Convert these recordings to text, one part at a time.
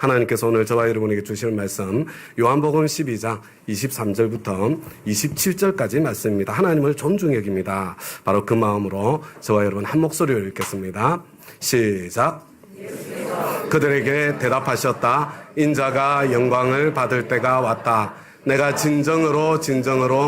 하나님께서 오늘 저와 여러분에게 주시는 말씀 요한복음 12장 23절부터 27절까지 말씀입니다. 하나님을 존중히 여깁니다. 바로 그 마음으로 저와 여러분 한 목소리로 읽겠습니다. 시작. 그들에게 대답하셨다. 인자가 영광을 받을 때가 왔다. 내가 진정으로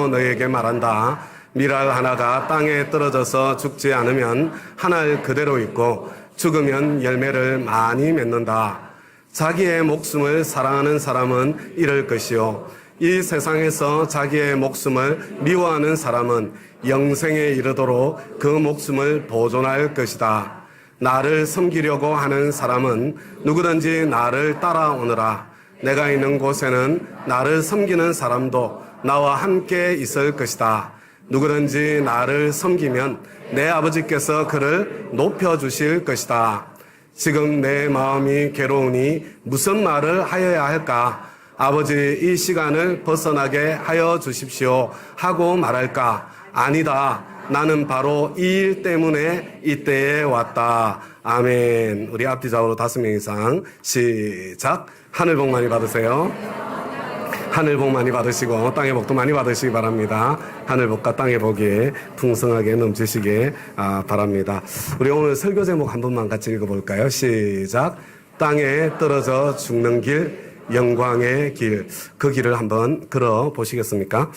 너희에게 말한다. 밀알 하나가 땅에 떨어져서 죽지 않으면 한 알 그대로 있고 죽으면 열매를 많이 맺는다. 자기의 목숨을 사랑하는 사람은 잃을 것이요 이 세상에서 자기의 목숨을 미워하는 사람은 영생에 이르도록 그 목숨을 보존할 것이다. 나를 섬기려고 하는 사람은 누구든지 나를 따라오느라. 내가 있는 곳에는 나를 섬기는 사람도 나와 함께 있을 것이다. 누구든지 나를 섬기면 내 아버지께서 그를 높여주실 것이다. 지금 내 마음이 괴로우니 무슨 말을 하여야 할까? 아버지, 이 시간을 벗어나게 하여 주십시오 하고 말할까? 아니다. 나는 바로 이 일 때문에 이때에 왔다. 아멘. 우리 앞뒤 좌우로 5명 이상 시작. 하늘 복 많이 받으세요. 하늘 복 많이 받으시고 땅의 복도 많이 받으시기 바랍니다. 하늘 복과 땅의 복이 풍성하게 넘치시기 바랍니다. 우리 오늘 설교 제목 한 번만 같이 읽어볼까요? 시작. 땅에 떨어져 죽는 길, 영광의 길. 그 길을 한번 걸어 보시겠습니까?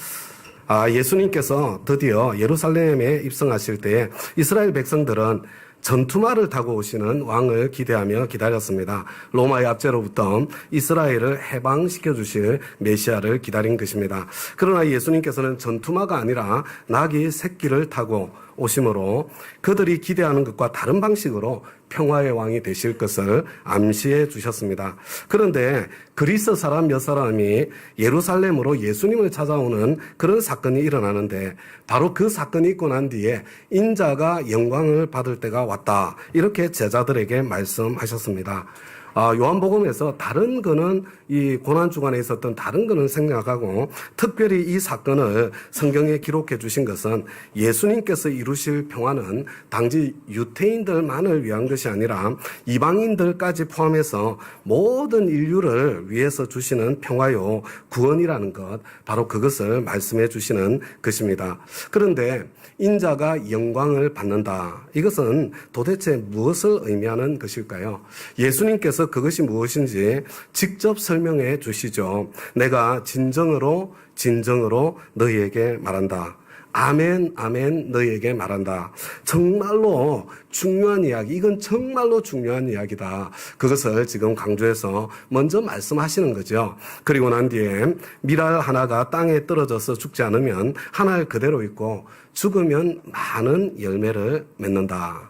예수님께서 드디어 예루살렘에 입성하실 때 이스라엘 백성들은 전투마를 타고 오시는 왕을 기대하며 기다렸습니다. 로마의 압제로부터 이스라엘을 해방시켜 주실 메시아를 기다린 것입니다. 그러나 예수님께서는 전투마가 아니라 나귀 새끼를 타고 오심으로 그들이 기대하는 것과 다른 방식으로 평화의 왕이 되실 것을 암시해 주셨습니다. 그런데 그리스 사람 몇 사람이 예루살렘으로 예수님을 찾아오는 그런 사건이 일어나는데 바로 그 사건이 있고 난 뒤에 인자가 영광을 받을 때가 왔다. 이렇게 제자들에게 말씀하셨습니다. 요한복음에서 다른 거는 이 고난주간에 있었던 다른 거는 생략하고 특별히 이 사건을 성경에 기록해 주신 것은 예수님께서 이루실 평화는 단지 유태인들만을 위한 것이 아니라 이방인들까지 포함해서 모든 인류를 위해서 주시는 평화요 구원이라는 것, 바로 그것을 말씀해 주시는 것입니다. 그런데 인자가 영광을 받는다. 이것은 도대체 무엇을 의미하는 것일까요? 예수님께서 그것이 무엇인지 직접 설명해 주시죠. 내가 진정으로 너희에게 말한다. 아멘, 아멘, 너희에게 말한다. 정말로 중요한 이야기, 이건 정말로 중요한 이야기다. 그것을 지금 강조해서 먼저 말씀하시는 거죠. 그리고 난 뒤에 밀알 하나가 땅에 떨어져서 죽지 않으면 한 알 그대로 있고 죽으면 많은 열매를 맺는다.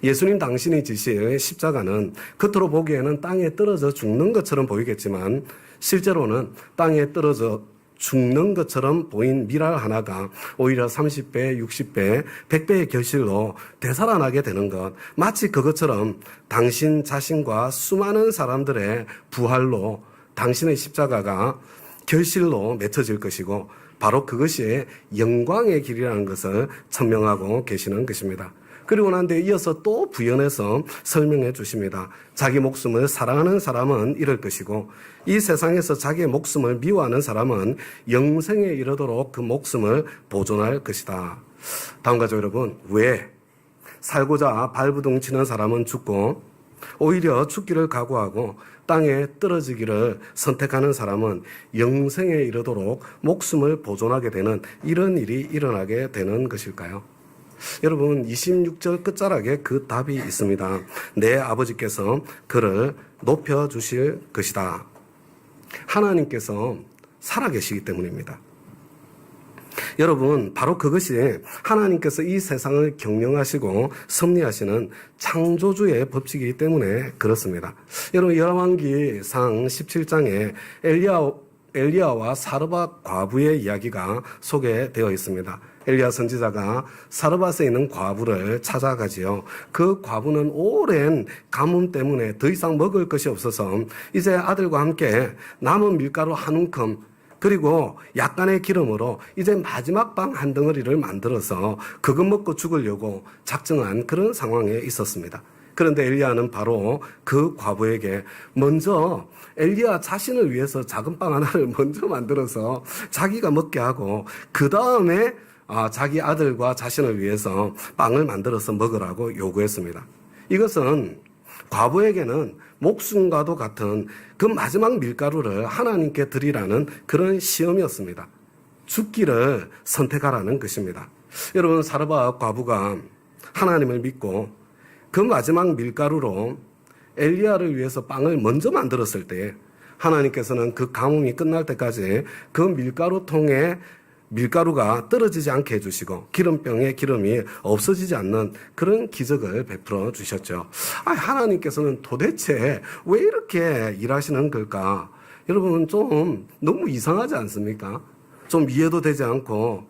예수님 당신이 지실 십자가는 겉으로 보기에는 땅에 떨어져 죽는 것처럼 보이겠지만 실제로는 땅에 떨어져 죽는 것처럼 보인 밀알 하나가 오히려 30배, 60배, 100배의 결실로 되살아나게 되는 것, 마치 그것처럼 당신 자신과 수많은 사람들의 부활로 당신의 십자가가 결실로 맺혀질 것이고 바로 그것이 영광의 길이라는 것을 천명하고 계시는 것입니다. 그리고 난 뒤에 이어서 또 부연해서 설명해 주십니다. 자기 목숨을 사랑하는 사람은 잃을 것이고 이 세상에서 자기의 목숨을 미워하는 사람은 영생에 이르도록 그 목숨을 보존할 것이다. 다음과 같이 여러분, 왜 살고자 발부둥 치는 사람은 죽고 오히려 죽기를 각오하고 땅에 떨어지기를 선택하는 사람은 영생에 이르도록 목숨을 보존하게 되는 이런 일이 일어나게 되는 것일까요? 여러분, 26절 끝자락에 그 답이 있습니다. 내 아버지께서 그를 높여주실 것이다. 하나님께서 살아계시기 때문입니다. 여러분, 바로 그것이 하나님께서 이 세상을 경영하시고 섭리하시는 창조주의 법칙이기 때문에 그렇습니다. 여러분, 열왕기상 17장에 엘리야와 사르밧 과부의 이야기가 소개되어 있습니다. 엘리야 선지자가 사르밧에 있는 과부를 찾아가지요. 그 과부는 오랜 가뭄 때문에 더 이상 먹을 것이 없어서 이제 아들과 함께 남은 밀가루 한 움큼 그리고 약간의 기름으로 이제 마지막 빵 한 덩어리를 만들어서 그것 먹고 죽으려고 작정한 그런 상황에 있었습니다. 그런데 엘리야는 바로 그 과부에게 먼저 엘리야 자신을 위해서 작은 빵 하나를 먼저 만들어서 자기가 먹게 하고 그 다음에 자기 아들과 자신을 위해서 빵을 만들어서 먹으라고 요구했습니다. 이것은 과부에게는 목숨과도 같은 그 마지막 밀가루를 하나님께 드리라는 그런 시험이었습니다. 죽기를 선택하라는 것입니다. 여러분, 사르밧 과부가 하나님을 믿고 그 마지막 밀가루로 엘리야를 위해서 빵을 먼저 만들었을 때 하나님께서는 그 가뭄이 끝날 때까지 그 밀가루통에 밀가루가 떨어지지 않게 해주시고 기름병에 기름이 없어지지 않는 그런 기적을 베풀어 주셨죠. 하나님께서는 도대체 왜 이렇게 일하시는 걸까? 여러분, 좀 너무 이상하지 않습니까? 좀 이해도 되지 않고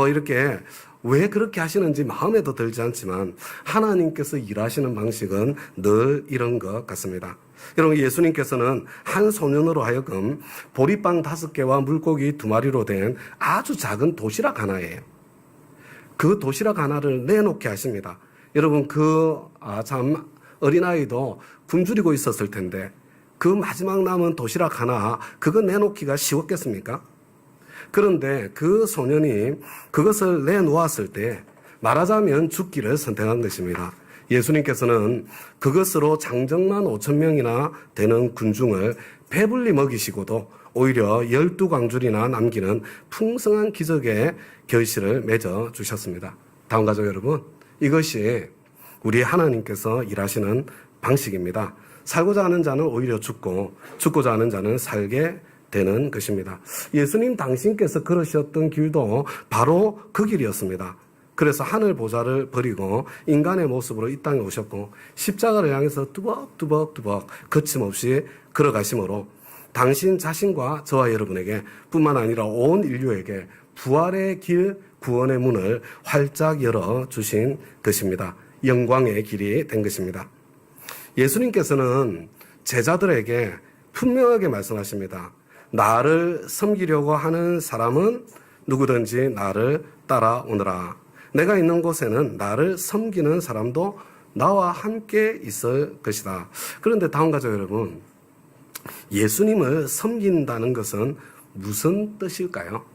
이렇게 왜 그렇게 하시는지 마음에도 들지 않지만 하나님께서 일하시는 방식은 늘 이런 것 같습니다. 여러분, 예수님께서는 한 소년으로 하여금 보리빵 5개와 물고기 2마리로 된 아주 작은 도시락 하나예요. 그 도시락 하나를 내놓게 하십니다. 여러분, 참 어린아이도 굶주리고 있었을 텐데 그 마지막 남은 도시락 하나 그거 내놓기가 쉬웠겠습니까? 그런데 그 소년이 그것을 내놓았을 때 말하자면 죽기를 선택한 것입니다. 예수님께서는 그것으로 장정만 5,000명이나 되는 군중을 배불리 먹이시고도 오히려 12광줄이나 남기는 풍성한 기적의 결실을 맺어 주셨습니다. 다음 가족 여러분, 이것이 우리 하나님께서 일하시는 방식입니다. 살고자 하는 자는 오히려 죽고 죽고자 하는 자는 살게 되는 것입니다. 예수님 당신께서 걸으셨던 길도 바로 그 길이었습니다. 그래서 하늘 보좌를 버리고 인간의 모습으로 이 땅에 오셨고 십자가를 향해서 뚜벅뚜벅뚜벅 거침없이 걸어가심으로 당신 자신과 저와 여러분에게 뿐만 아니라 온 인류에게 부활의 길, 구원의 문을 활짝 열어주신 것입니다. 영광의 길이 된 것입니다. 예수님께서는 제자들에게 분명하게 말씀하십니다. 나를 섬기려고 하는 사람은 누구든지 나를 따라오너라. 내가 있는 곳에는 나를 섬기는 사람도 나와 함께 있을 것이다. 그런데 다음 가족 여러분, 예수님을 섬긴다는 것은 무슨 뜻일까요?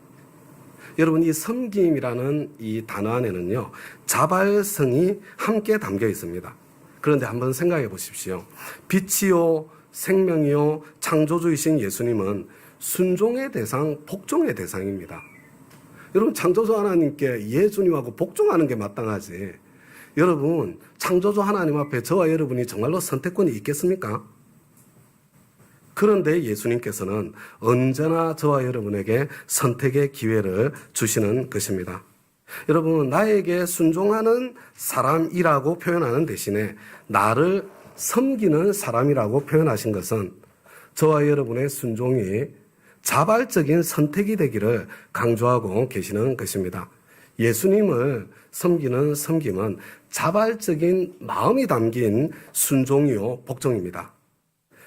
여러분, 이 섬김이라는 이 단어 안에는요, 자발성이 함께 담겨 있습니다. 그런데 한번 생각해 보십시오. 빛이요, 생명이요, 창조주이신 예수님은 순종의 대상, 복종의 대상입니다. 여러분, 창조주 하나님께 예수님하고 복종하는 게 마땅하지. 여러분, 창조주 하나님 앞에 저와 여러분이 정말로 선택권이 있겠습니까? 그런데 예수님께서는 언제나 저와 여러분에게 선택의 기회를 주시는 것입니다. 여러분, 나에게 순종하는 사람이라고 표현하는 대신에 나를 섬기는 사람이라고 표현하신 것은 저와 여러분의 순종이 자발적인 선택이 되기를 강조하고 계시는 것입니다. 예수님을 섬기는 섬김은 자발적인 마음이 담긴 순종이요, 복종입니다.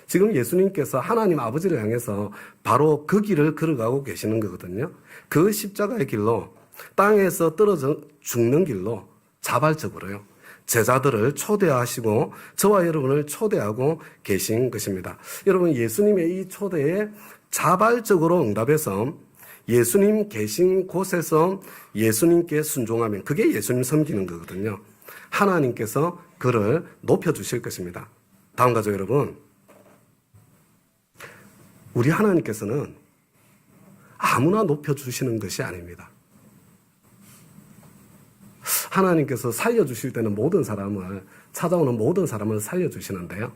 지금 예수님께서 하나님 아버지를 향해서 바로 그 길을 걸어가고 계시는 거거든요. 그 십자가의 길로, 땅에서 떨어져 죽는 길로 자발적으로요, 제자들을 초대하시고 저와 여러분을 초대하고 계신 것입니다. 여러분, 예수님의 이 초대에 자발적으로 응답해서 예수님 계신 곳에서 예수님께 순종하면 그게 예수님 섬기는 거거든요. 하나님께서 그를 높여주실 것입니다. 다음 가족 여러분, 우리 하나님께서는 아무나 높여주시는 것이 아닙니다. 하나님께서 살려주실 때는 찾아오는 모든 사람을 살려주시는데요.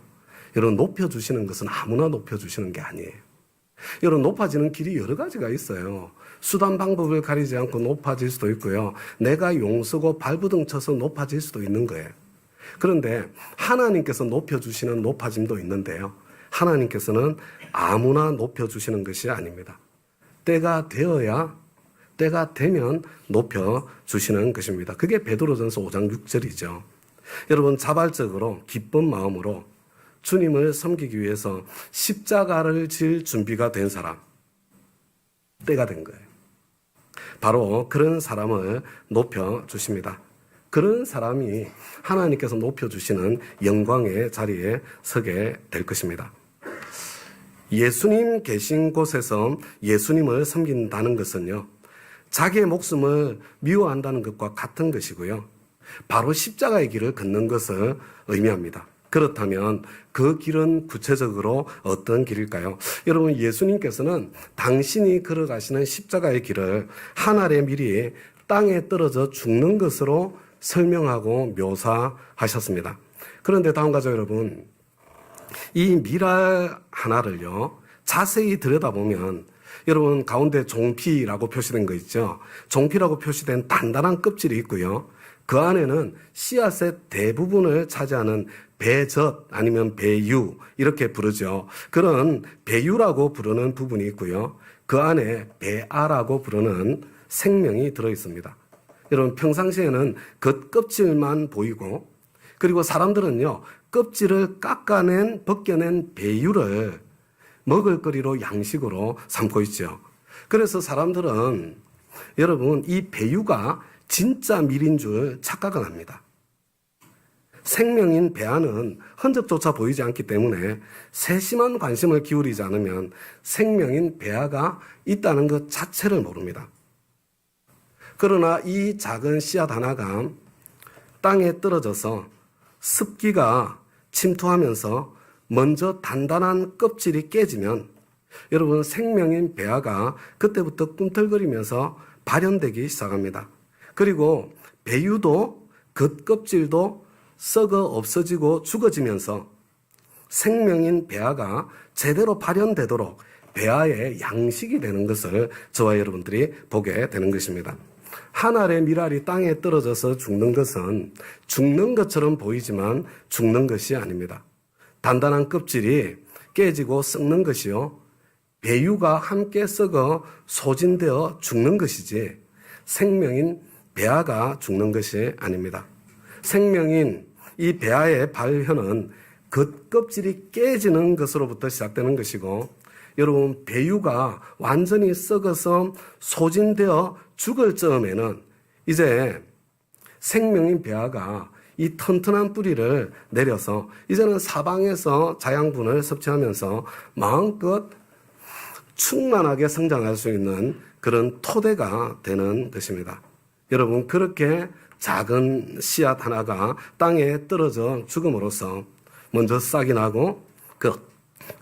여러분, 높여주시는 것은 아무나 높여주시는 게 아니에요. 여러분, 높아지는 길이 여러 가지가 있어요. 수단 방법을 가리지 않고 높아질 수도 있고요. 내가 용서고 발부둥 쳐서 높아질 수도 있는 거예요. 그런데 하나님께서 높여주시는 높아짐도 있는데요. 하나님께서는 아무나 높여주시는 것이 아닙니다. 때가 되면 높여주시는 것입니다. 그게 베드로전서 5장 6절이죠. 여러분, 자발적으로 기쁜 마음으로 주님을 섬기기 위해서 십자가를 질 준비가 된 사람, 때가 된 거예요. 바로 그런 사람을 높여주십니다. 그런 사람이 하나님께서 높여주시는 영광의 자리에 서게 될 것입니다. 예수님 계신 곳에서 예수님을 섬긴다는 것은요, 자기의 목숨을 미워한다는 것과 같은 것이고요. 바로 십자가의 길을 걷는 것을 의미합니다. 그렇다면 그 길은 구체적으로 어떤 길일까요? 여러분, 예수님께서는 당신이 걸어가시는 십자가의 길을 하늘의 밀이 땅에 떨어져 죽는 것으로 설명하고 묘사하셨습니다. 그런데 다음 가족 여러분, 이 밀알 하나를요, 자세히 들여다보면 여러분 가운데 종피라고 표시된 거 있죠? 종피라고 표시된 단단한 껍질이 있고요. 그 안에는 씨앗의 대부분을 차지하는 배젖 아니면 배유 이렇게 부르죠. 그런 배유라고 부르는 부분이 있고요. 그 안에 배아라고 부르는 생명이 들어 있습니다. 여러분 평상시에는 겉껍질만 보이고 그리고 사람들은요 껍질을 깎아낸 벗겨낸 배유를 먹을거리로 양식으로 삼고 있죠. 그래서 사람들은 여러분 이 배유가 진짜 밀인 줄 착각을 합니다. 생명인 배아는 흔적조차 보이지 않기 때문에 세심한 관심을 기울이지 않으면 생명인 배아가 있다는 것 자체를 모릅니다. 그러나 이 작은 씨앗 하나가 땅에 떨어져서 습기가 침투하면서 먼저 단단한 껍질이 깨지면 여러분 생명인 배아가 그때부터 꿈틀거리면서 발현되기 시작합니다. 그리고 배유도 겉껍질도 썩어 없어지고 죽어지면서 생명인 배아가 제대로 발현되도록 배아의 양식이 되는 것을 저와 여러분들이 보게 되는 것입니다. 한 알의 밀알이 땅에 떨어져서 죽는 것은 죽는 것처럼 보이지만 죽는 것이 아닙니다. 단단한 껍질이 깨지고 썩는 것이요. 배유가 함께 썩어 소진되어 죽는 것이지 생명인 배아가 죽는 것이 아닙니다. 생명인 이 배아의 발현은 겉껍질이 깨지는 것으로부터 시작되는 것이고 여러분 배유가 완전히 썩어서 소진되어 죽을 즈음에는 이제 생명인 배아가 이 튼튼한 뿌리를 내려서 이제는 사방에서 자양분을 섭취하면서 마음껏 충만하게 성장할 수 있는 그런 토대가 되는 것입니다. 여러분 그렇게 작은 씨앗 하나가 땅에 떨어져 죽음으로써 먼저 싹이 나고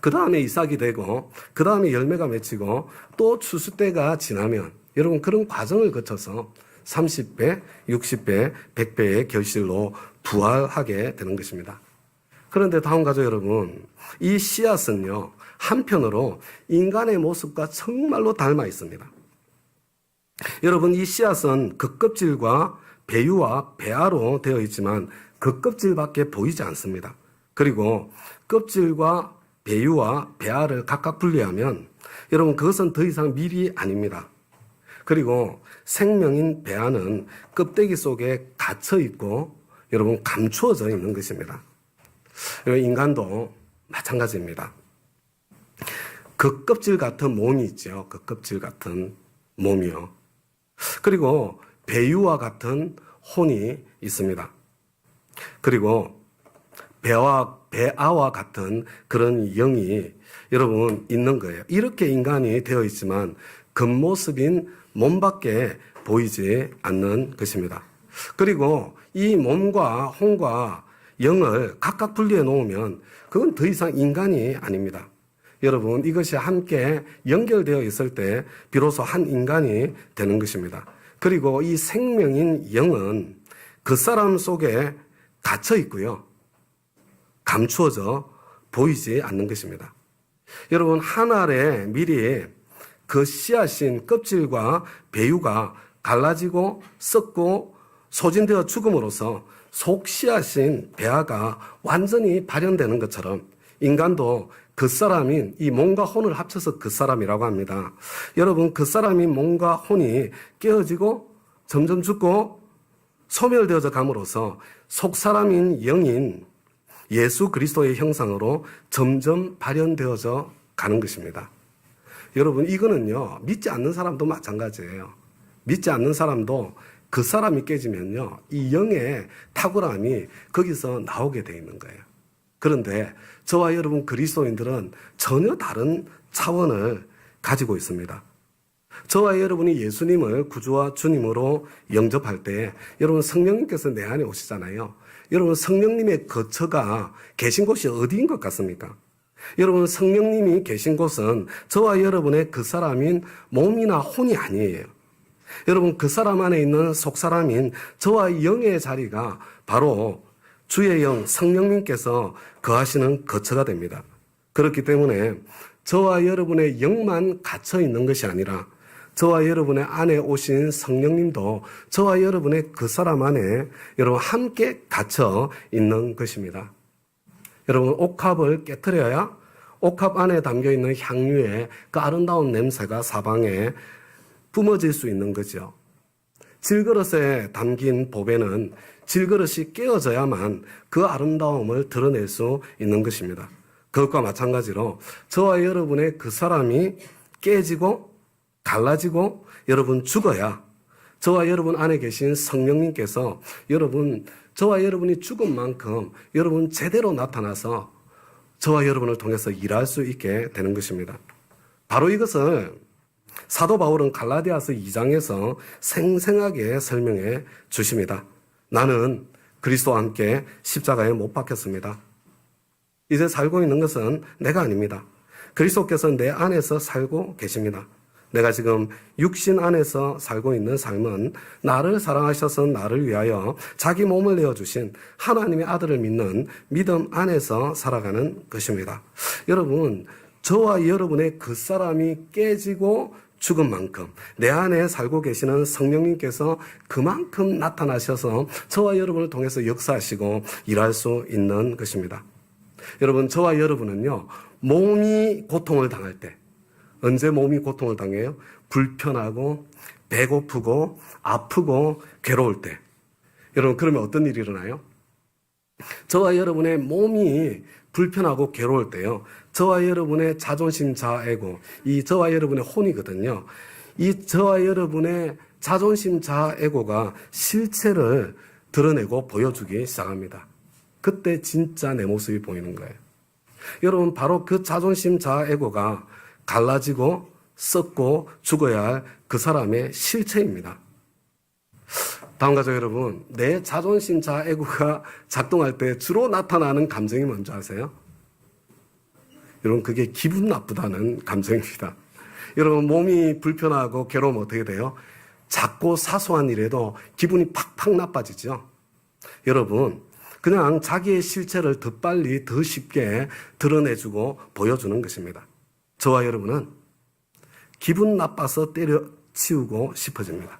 그 다음에 이삭이 되고 그 다음에 열매가 맺히고 또 추수 때가 지나면 여러분 그런 과정을 거쳐서 30배, 60배, 100배의 결실로 부활하게 되는 것입니다. 그런데 다음 가족 여러분, 이 씨앗은요 한편으로 인간의 모습과 정말로 닮아 있습니다. 여러분 이 씨앗은 겉껍질과 배유와 배아로 되어 있지만 겉껍질밖에 보이지 않습니다. 그리고 껍질과 배유와 배아를 각각 분리하면 여러분 그것은 더 이상 밀이 아닙니다. 그리고 생명인 배아는 껍데기 속에 갇혀 있고 여러분 감추어져 있는 것입니다. 인간도 마찬가지입니다. 겉껍질 같은 몸이 있죠. 겉껍질 같은 몸이요. 그리고 배유와 같은 혼이 있습니다. 그리고 배아와 같은 그런 영이 여러분 있는 거예요. 이렇게 인간이 되어 있지만 겉모습인 몸밖에 보이지 않는 것입니다. 그리고 이 몸과 혼과 영을 각각 분리해 놓으면 그건 더 이상 인간이 아닙니다. 여러분 이것이 함께 연결되어 있을 때 비로소 한 인간이 되는 것입니다. 그리고 이 생명인 영은 그 사람 속에 갇혀 있고요. 감추어져 보이지 않는 것입니다. 여러분 한 알의 밀이 그 씨앗인 껍질과 배유가 갈라지고 썩고 소진되어 죽음으로써 속 씨앗인 배아가 완전히 발현되는 것처럼 인간도 그 사람인 이 몸과 혼을 합쳐서 그 사람이라고 합니다. 여러분 그 사람인 몸과 혼이 깨어지고 점점 죽고 소멸되어져 감으로써 속 사람인 영인 예수 그리스도의 형상으로 점점 발현되어져 가는 것입니다. 여러분 이거는요 믿지 않는 사람도 마찬가지예요. 믿지 않는 사람도 그 사람이 깨지면요, 이 영의 탁월함이 거기서 나오게 돼 있는 거예요. 그런데 저와 여러분 그리스도인들은 전혀 다른 차원을 가지고 있습니다. 저와 여러분이 예수님을 구주와 주님으로 영접할 때 여러분 성령님께서 내 안에 오시잖아요. 여러분 성령님의 거처가 계신 곳이 어디인 것 같습니까? 여러분 성령님이 계신 곳은 저와 여러분의 그 사람인 몸이나 혼이 아니에요. 여러분 그 사람 안에 있는 속사람인 저와 영의 자리가 바로 주의 영 성령님께서 거하시는 거처가 됩니다. 그렇기 때문에 저와 여러분의 영만 갇혀 있는 것이 아니라 저와 여러분의 안에 오신 성령님도 저와 여러분의 그 사람 안에 여러분 함께 갇혀 있는 것입니다. 여러분 옥합을 깨트려야 옥합 안에 담겨있는 향유의 그 아름다운 냄새가 사방에 뿜어질 수 있는 거죠. 질그릇에 담긴 보배는 질그릇이 깨어져야만 그 아름다움을 드러낼 수 있는 것입니다. 그것과 마찬가지로 저와 여러분의 그 사람이 깨지고 갈라지고 여러분 죽어야 저와 여러분 안에 계신 성령님께서 여러분 저와 여러분이 죽은 만큼 여러분 제대로 나타나서 저와 여러분을 통해서 일할 수 있게 되는 것입니다. 바로 이것을 사도 바울은 갈라디아서 2장에서 생생하게 설명해 주십니다. 나는 그리스도와 함께 십자가에 못 박혔습니다. 이제 살고 있는 것은 내가 아닙니다. 그리스도께서 내 안에서 살고 계십니다. 내가 지금 육신 안에서 살고 있는 삶은 나를 사랑하셔서 나를 위하여 자기 몸을 내어주신 하나님의 아들을 믿는 믿음 안에서 살아가는 것입니다. 여러분, 저와 여러분의 그 사람이 깨지고 죽은 만큼 내 안에 살고 계시는 성령님께서 그만큼 나타나셔서 저와 여러분을 통해서 역사하시고 일할 수 있는 것입니다. 여러분, 저와 여러분은요, 몸이 고통을 당할 때, 언제 몸이 고통을 당해요? 불편하고, 배고프고, 아프고, 괴로울 때. 여러분, 그러면 어떤 일이 일어나요? 저와 여러분의 몸이 불편하고 괴로울 때요, 저와 여러분의 자존심, 자아에고, 이 저와 여러분의 혼이거든요. 이 저와 여러분의 자존심, 자아에고가 실체를 드러내고 보여주기 시작합니다. 그때 진짜 내 모습이 보이는 거예요. 여러분, 바로 그 자존심, 자아에고가 갈라지고 썩고 죽어야 할 그 사람의 실체입니다. 다음 가족 여러분, 내 자존심, 자아에고가 작동할 때 주로 나타나는 감정이 뭔지 아세요? 여러분, 그게 기분 나쁘다는 감정입니다. 여러분, 몸이 불편하고 괴로우면 어떻게 돼요? 작고 사소한 일에도 기분이 팍팍 나빠지죠. 여러분, 그냥 자기의 실체를 더 빨리 더 쉽게 드러내주고 보여주는 것입니다. 저와 여러분은 기분 나빠서 때려치우고 싶어집니다.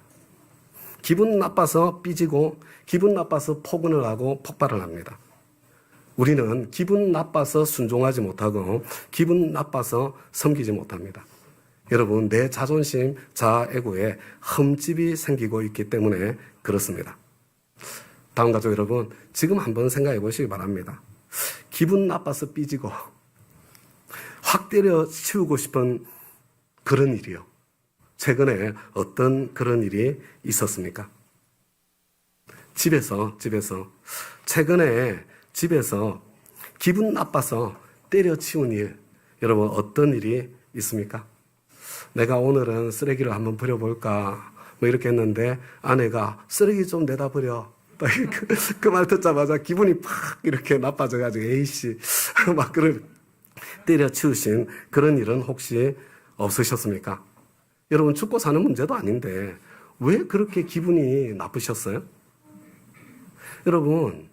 기분 나빠서 삐지고 기분 나빠서 포근을 하고 폭발을 합니다. 우리는 기분 나빠서 순종하지 못하고 기분 나빠서 섬기지 못합니다. 여러분, 내 자존심, 자아에고에 흠집이 생기고 있기 때문에 그렇습니다. 다음 가족 여러분, 지금 한번 생각해 보시기 바랍니다. 기분 나빠서 삐지고 확 때려치우고 싶은 그런 일이요. 최근에 어떤 그런 일이 있었습니까? 집에서 최근에 집에서 기분 나빠서 때려치운 일, 여러분 어떤 일이 있습니까? 내가 오늘은 쓰레기를 한번 버려볼까 뭐 이렇게 했는데 아내가 쓰레기 좀 내다 버려. 그 말 듣자마자 기분이 팍 이렇게 나빠져가지고 에이씨 막 그런 때려치우신 그런 일은 혹시 없으셨습니까? 여러분, 죽고 사는 문제도 아닌데 왜 그렇게 기분이 나쁘셨어요? 여러분,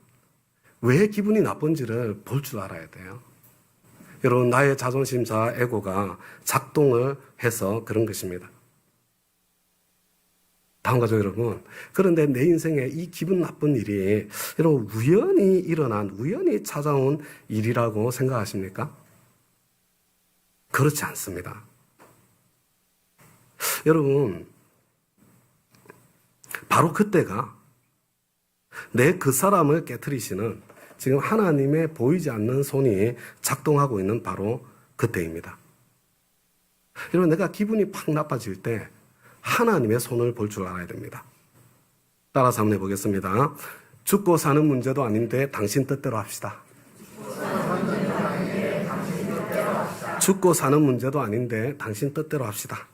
왜 기분이 나쁜지를 볼 줄 알아야 돼요. 여러분, 나의 자존심, 자아, 에고가 작동을 해서 그런 것입니다. 다음 가족 여러분, 그런데 내 인생에 이 기분 나쁜 일이 여러분 우연히 찾아온 일이라고 생각하십니까? 그렇지 않습니다. 여러분, 바로 그때가 내 그 사람을 깨트리시는 지금 하나님의 보이지 않는 손이 작동하고 있는 바로 그때입니다. 여러분, 내가 기분이 팍 나빠질 때 하나님의 손을 볼 줄 알아야 됩니다. 따라서 한번 해보겠습니다. 죽고 사는 문제도 아닌데 당신 뜻대로 합시다. 죽고 사는 문제도 아닌데 당신 뜻대로 합시다.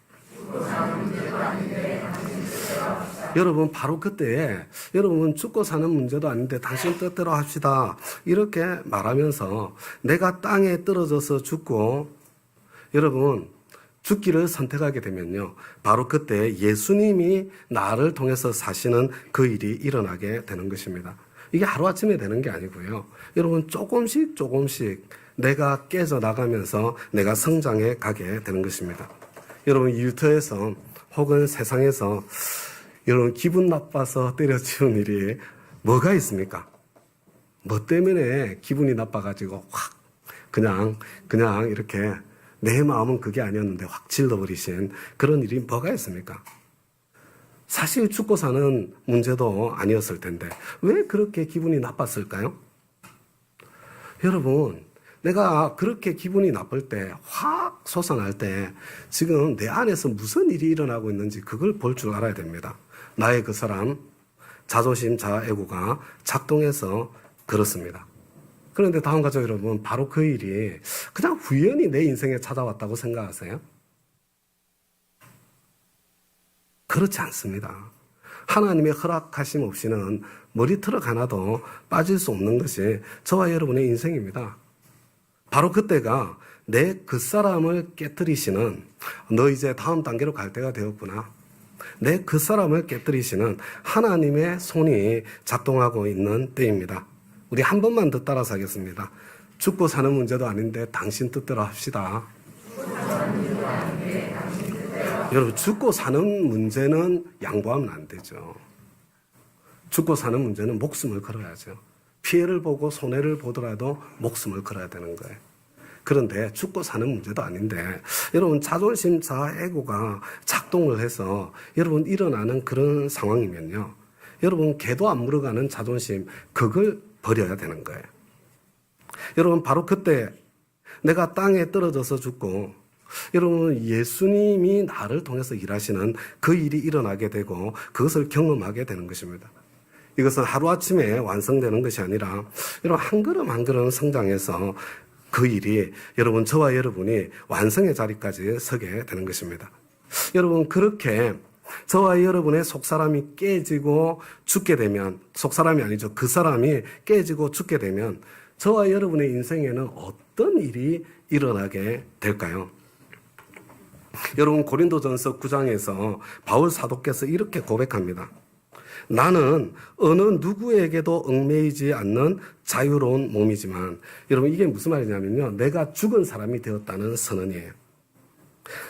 여러분, 바로 그때에 여러분 죽고 사는 문제도 아닌데 당신 뜻대로 합시다. 이렇게 말하면서 내가 땅에 떨어져서 죽고 여러분 죽기를 선택하게 되면요. 바로 그때 예수님이 나를 통해서 사시는 그 일이 일어나게 되는 것입니다. 이게 하루아침에 되는 게 아니고요. 여러분 조금씩 내가 깨져나가면서 내가 성장해 가게 되는 것입니다. 여러분 일터에서 혹은 세상에서 여러분 기분 나빠서 때려치운 일이 뭐가 있습니까? 뭐 때문에 기분이 나빠가지고 확 그냥 이렇게 내 마음은 그게 아니었는데 확 질러버리신 그런 일이 뭐가 있습니까? 사실 죽고 사는 문제도 아니었을 텐데 왜 그렇게 기분이 나빴을까요? 여러분, 내가 그렇게 기분이 나쁠 때, 확 솟아날 때 지금 내 안에서 무슨 일이 일어나고 있는지 그걸 볼 줄 알아야 됩니다. 나의 그 사람, 자존심, 자아애고가 작동해서 그렇습니다. 그런데 다음 가족 여러분, 바로 그 일이 그냥 우연히 내 인생에 찾아왔다고 생각하세요? 그렇지 않습니다. 하나님의 허락하심 없이는 머리털 하나도 빠질 수 없는 것이 저와 여러분의 인생입니다. 바로 그때가 내 그 사람을 깨뜨리시는, 너 이제 다음 단계로 갈 때가 되었구나. 내 그 사람을 깨뜨리시는 하나님의 손이 작동하고 있는 때입니다. 우리 한 번만 더 따라서 하겠습니다. 죽고 사는 문제도 아닌데 당신 뜻대로 합시다. 여러분, 죽고 사는 문제는 양보하면 안 되죠. 죽고 사는 문제는 목숨을 걸어야죠. 피해를 보고 손해를 보더라도 목숨을 걸어야 되는 거예요. 그런데 죽고 사는 문제도 아닌데 여러분 자존심, 자아애고가 작동을 해서 여러분 일어나는 그런 상황이면요. 여러분 개도 안 물어가는 자존심, 그걸 버려야 되는 거예요. 여러분 바로 그때 내가 땅에 떨어져서 죽고 여러분 예수님이 나를 통해서 일하시는 그 일이 일어나게 되고 그것을 경험하게 되는 것입니다. 이것은 하루아침에 완성되는 것이 아니라 여러분 한 걸음 한 걸음 성장해서 그 일이 여러분 저와 여러분이 완성의 자리까지 서게 되는 것입니다. 여러분 그렇게 저와 여러분의 속사람이 깨지고 죽게 되면, 속사람이 아니죠. 그 사람이 깨지고 죽게 되면 저와 여러분의 인생에는 어떤 일이 일어나게 될까요? 여러분 고린도전서 9장에서 바울 사도께서 이렇게 고백합니다. 나는 어느 누구에게도 얽매이지 않는 자유로운 몸이지만, 여러분 이게 무슨 말이냐면요. 내가 죽은 사람이 되었다는 선언이에요.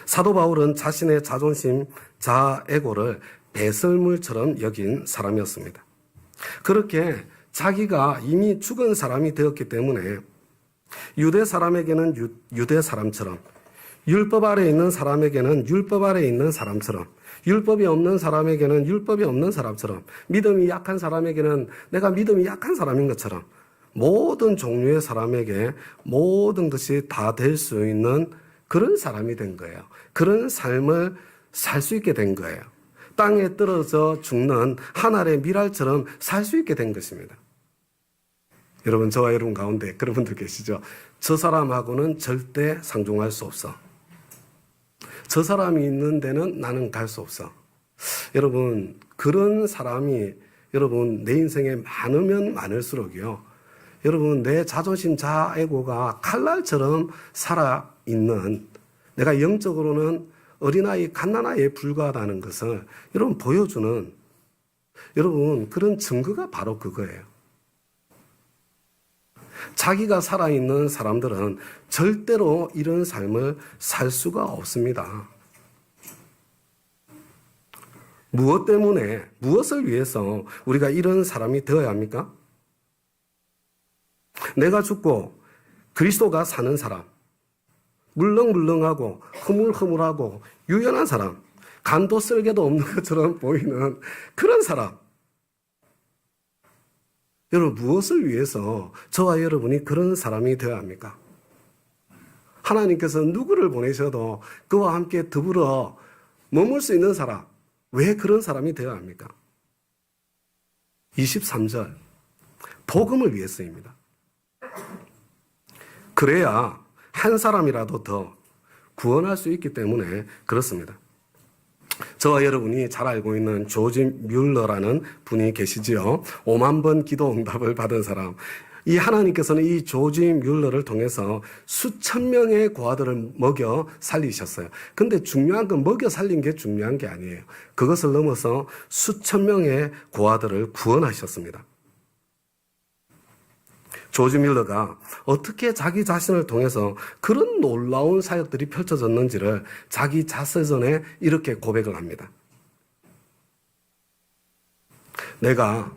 사도 바울은 자신의 자존심, 자아애고를 배설물처럼 여긴 사람이었습니다. 그렇게 자기가 이미 죽은 사람이 되었기 때문에 유대 사람에게는 유대 사람처럼, 율법 아래에 있는 사람에게는 율법 아래에 있는 사람처럼, 율법이 없는 사람에게는 율법이 없는 사람처럼, 믿음이 약한 사람에게는 내가 믿음이 약한 사람인 것처럼 모든 종류의 사람에게 모든 것이 다 될 수 있는 그런 사람이 된 거예요. 그런 삶을 살 수 있게 된 거예요. 땅에 떨어져 죽는 한 알의 밀알처럼 살 수 있게 된 것입니다. 여러분 저와 여러분 가운데 그런 분들 계시죠? 저 사람하고는 절대 상종할 수 없어. 저 사람이 있는 데는 나는 갈 수 없어. 여러분 그런 사람이 여러분 내 인생에 많으면 많을수록요. 여러분 내 자존심, 자아애고가 칼날처럼 살아있는, 내가 영적으로는 어린아이, 갓난아이에 불과하다는 것을 여러분 보여주는 여러분 그런 증거가 바로 그거예요. 자기가 살아있는 사람들은 절대로 이런 삶을 살 수가 없습니다. 무엇 때문에, 무엇을 위해서 우리가 이런 사람이 되어야 합니까? 내가 죽고 그리스도가 사는 사람, 물렁물렁하고 흐물흐물하고 유연한 사람, 간도 쓸개도 없는 것처럼 보이는 그런 사람. 여러분 무엇을 위해서 저와 여러분이 그런 사람이 되어야 합니까? 하나님께서 누구를 보내셔도 그와 함께 더불어 머물 수 있는 사람, 왜 그런 사람이 되어야 합니까? 23절. 복음을 위해서입니다. 그래야 한 사람이라도 더 구원할 수 있기 때문에 그렇습니다. 저와 여러분이 잘 알고 있는 조지 뮬러라는 분이 계시지요. 5만 번 기도 응답을 받은 사람. 이 하나님께서는 이 조지 뮬러를 통해서 수천 명의 고아들을 먹여 살리셨어요. 근데 중요한 건 먹여 살린 게 중요한 게 아니에요. 그것을 넘어서 수천 명의 고아들을 구원하셨습니다. 조지 뮬러가 어떻게 자기 자신을 통해서 그런 놀라운 사역들이 펼쳐졌는지를 자기 자서전에 이렇게 고백을 합니다. 내가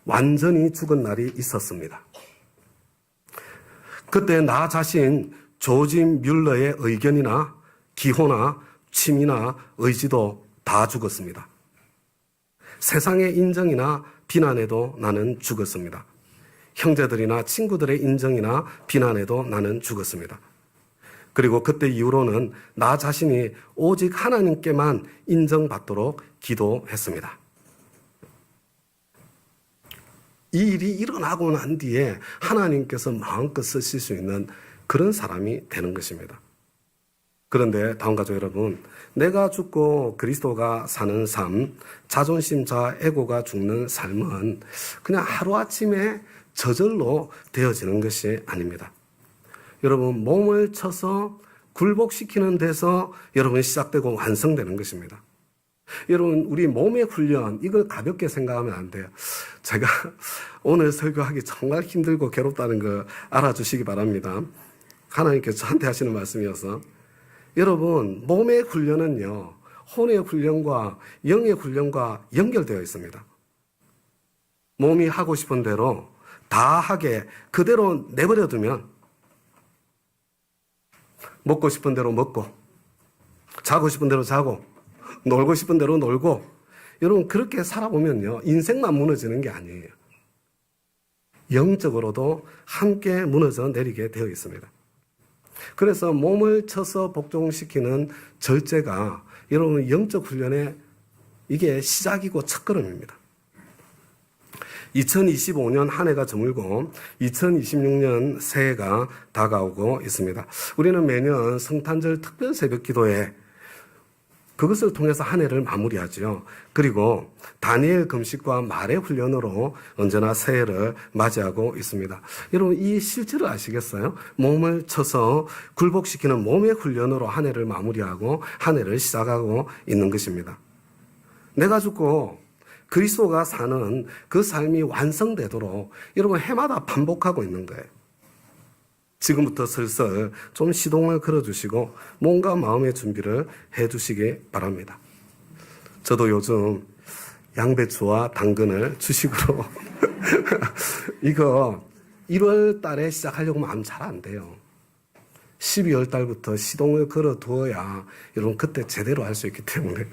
완전히 죽은 날이 있었습니다. 그때 나 자신 조지 뮬러의 의견이나 기호나 취미나 의지도 다 죽었습니다. 세상의 인정이나 비난에도 나는 죽었습니다. 형제들이나 친구들의 인정이나 비난에도 나는 죽었습니다. 그리고 그때 이후로는 나 자신이 오직 하나님께만 인정받도록 기도했습니다. 이 일이 일어나고 난 뒤에 하나님께서 마음껏 쓰실 수 있는 그런 사람이 되는 것입니다. 그런데 다음 가족 여러분, 내가 죽고 그리스도가 사는 삶, 자존심, 자아, 에고가 죽는 삶은 그냥 하루아침에 저절로 되어지는 것이 아닙니다. 여러분, 몸을 쳐서 굴복시키는 데서 여러분 시작되고 완성되는 것입니다. 여러분, 우리 몸의 훈련, 이걸 가볍게 생각하면 안 돼요. 제가 오늘 설교하기 정말 힘들고 괴롭다는 거 알아주시기 바랍니다. 하나님께서 저한테 하시는 말씀이어서. 여러분, 몸의 훈련은요, 혼의 훈련과 영의 훈련과 연결되어 있습니다. 몸이 하고 싶은 대로 다 하게 그대로 내버려 두면 먹고 싶은 대로 먹고, 자고 싶은 대로 자고, 놀고 싶은 대로 놀고, 여러분 그렇게 살아보면요, 인생만 무너지는 게 아니에요. 영적으로도 함께 무너져 내리게 되어 있습니다. 그래서 몸을 쳐서 복종시키는 절제가 여러분 영적 훈련의 이게 시작이고 첫걸음입니다. 2025년 한 해가 저물고 2026년 새해가 다가오고 있습니다. 우리는 매년 성탄절 특별 새벽 기도에 그것을 통해서 한 해를 마무리하죠. 그리고 다니엘 금식과 말의 훈련으로 언제나 새해를 맞이하고 있습니다. 여러분 이 실체를 아시겠어요? 몸을 쳐서 굴복시키는 몸의 훈련으로 한 해를 마무리하고 한 해를 시작하고 있는 것입니다. 내가 죽고 그리스도가 사는 그 삶이 완성되도록 여러분 해마다 반복하고 있는 거예요. 지금부터 슬슬 좀 시동을 걸어주시고 몸과 마음의 준비를 해주시기 바랍니다. 저도 요즘 양배추와 당근을 주식으로 이거 1월 달에 시작하려고 마음 잘 안 돼요. 12월 달부터 시동을 걸어두어야 여러분 그때 제대로 할 수 있기 때문에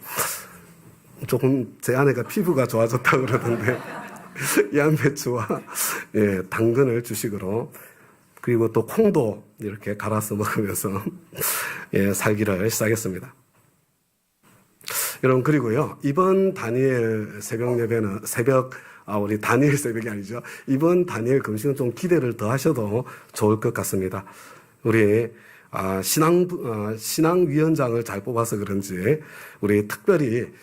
조금 제 아내가 피부가 좋아졌다고 그러던데 양배추와 당근을 주식으로 그리고 또 콩도 이렇게 갈아서 먹으면서 살기를 시작했습니다. 여러분 그리고요 이번 다니엘 새벽 예배는 우리 다니엘 새벽이 아니죠. 이번 다니엘 금식은 좀 기대를 더 하셔도 좋을 것 같습니다. 우리 신앙위원장을 잘 뽑아서 그런지 우리 특별히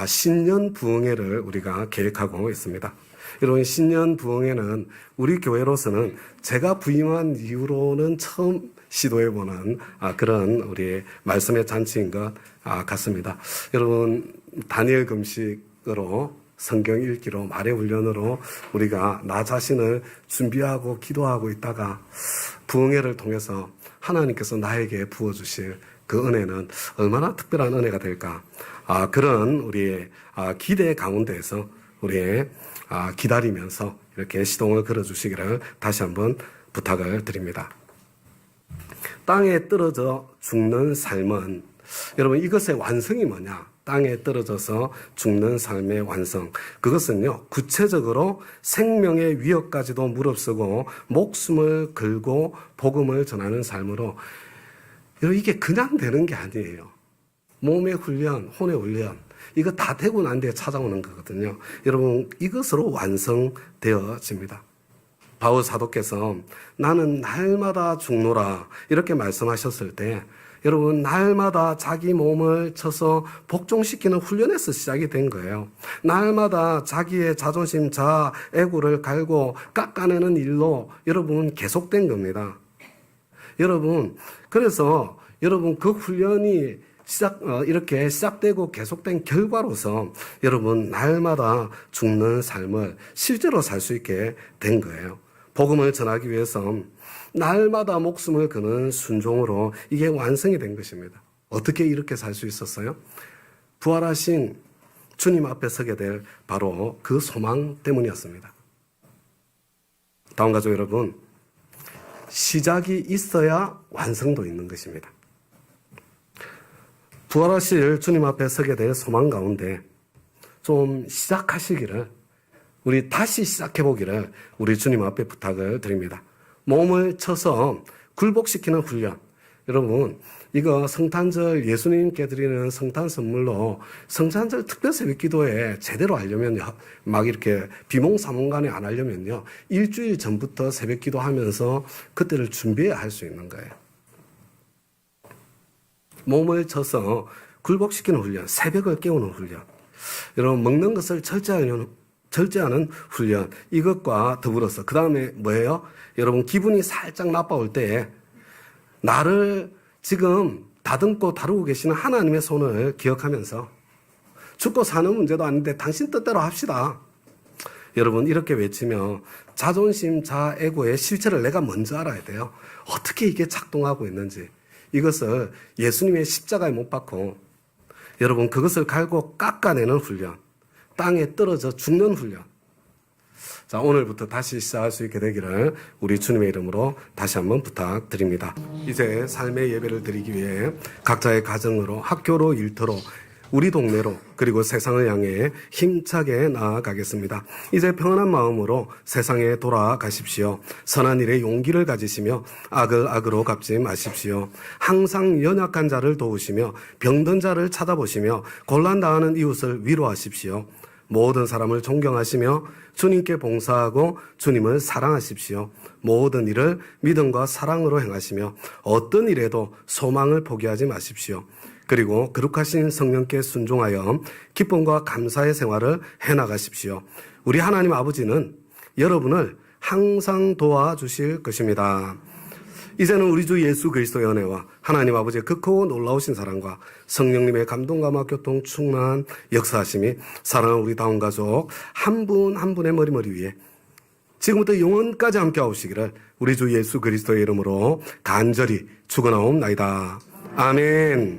신년 부흥회를 우리가 계획하고 있습니다. 여러분 신년 부흥회는 우리 교회로서는 제가 부임한 이후로는 처음 시도해보는 그런 우리 말씀의 잔치인 것 같습니다. 여러분 다니엘 금식으로 성경 읽기로 말의 훈련으로 우리가 나 자신을 준비하고 기도하고 있다가 부흥회를 통해서 하나님께서 나에게 부어주실 그 은혜는 얼마나 특별한 은혜가 될까. 그런 우리의 기대 가운데에서 우리의 기다리면서 이렇게 시동을 걸어주시기를 다시 한번 부탁을 드립니다. 땅에 떨어져 죽는 삶은 여러분 이것의 완성이 뭐냐? 땅에 떨어져서 죽는 삶의 완성. 그것은요 구체적으로 생명의 위협까지도 무릅쓰고 목숨을 걸고 복음을 전하는 삶으로 이게 그냥 되는 게 아니에요. 몸의 훈련, 혼의 훈련, 이거 다 되고 난 뒤에 찾아오는 거거든요. 여러분, 이것으로 완성되어집니다. 바울 사도께서 나는 날마다 죽노라 이렇게 말씀하셨을 때 여러분, 날마다 자기 몸을 쳐서 복종시키는 훈련에서 시작이 된 거예요. 날마다 자기의 자존심, 자아, 애고를 갈고 깎아내는 일로 여러분 계속된 겁니다. 여러분, 그래서 여러분 그 훈련이 이렇게 시작되고 계속된 결과로서 여러분 날마다 죽는 삶을 실제로 살 수 있게 된 거예요. 복음을 전하기 위해서 날마다 목숨을 거는 순종으로 이게 완성이 된 것입니다. 어떻게 이렇게 살 수 있었어요? 부활하신 주님 앞에 서게 될 바로 그 소망 때문이었습니다. 다음 가족 여러분, 시작이 있어야 완성도 있는 것입니다. 부활하실 주님 앞에 서게 될 소망 가운데 좀 시작하시기를, 우리 다시 시작해보기를 우리 주님 앞에 부탁을 드립니다. 몸을 쳐서 굴복시키는 훈련. 여러분, 이거 성탄절 예수님께 드리는 성탄 선물로 성탄절 특별 새벽 기도에 제대로 하려면요, 막 이렇게 비몽사몽간에 안 하려면요, 일주일 전부터 새벽 기도 하면서 그때를 준비해야 할 수 있는 거예요. 몸을 쳐서 굴복시키는 훈련, 새벽을 깨우는 훈련. 여러분, 먹는 것을 절제하는 훈련, 이것과 더불어서 그 다음에 뭐예요? 여러분, 기분이 살짝 나빠올 때에 나를 지금 다듬고 다루고 계시는 하나님의 손을 기억하면서 죽고 사는 문제도 아닌데 당신 뜻대로 합시다. 여러분, 이렇게 외치며 자존심, 자아, 에고의 실체를 내가 먼저 알아야 돼요. 어떻게 이게 작동하고 있는지. 이것을 예수님의 십자가에 못 박고 여러분 그것을 갈고 깎아내는 훈련, 땅에 떨어져 죽는 훈련. 자, 오늘부터 다시 시작할 수 있게 되기를 우리 주님의 이름으로 다시 한번 부탁드립니다. 이제 삶의 예배를 드리기 위해 각자의 가정으로, 학교로, 일터로, 우리 동네로, 그리고 세상을 향해 힘차게 나아가겠습니다. 이제 평안한 마음으로 세상에 돌아가십시오. 선한 일에 용기를 가지시며 악을 악으로 갚지 마십시오. 항상 연약한 자를 도우시며 병든 자를 찾아보시며 곤란당하는 이웃을 위로하십시오. 모든 사람을 존경하시며 주님께 봉사하고 주님을 사랑하십시오. 모든 일을 믿음과 사랑으로 행하시며 어떤 일에도 소망을 포기하지 마십시오. 그리고 거룩하신 성령께 순종하여 기쁨과 감사의 생활을 해나가십시오. 우리 하나님 아버지는 여러분을 항상 도와주실 것입니다. 이제는 우리 주 예수 그리스도의 은혜와 하나님 아버지의 극하고 놀라우신 사랑과 성령님의 감동감화 교통 충만한 역사하심이 사랑하는 우리 다운 가족 한 분 한 분의 머리머리 위에 지금부터 영원까지 함께 하시기를 우리 주 예수 그리스도의 이름으로 간절히 축원하옵나이다. 아멘.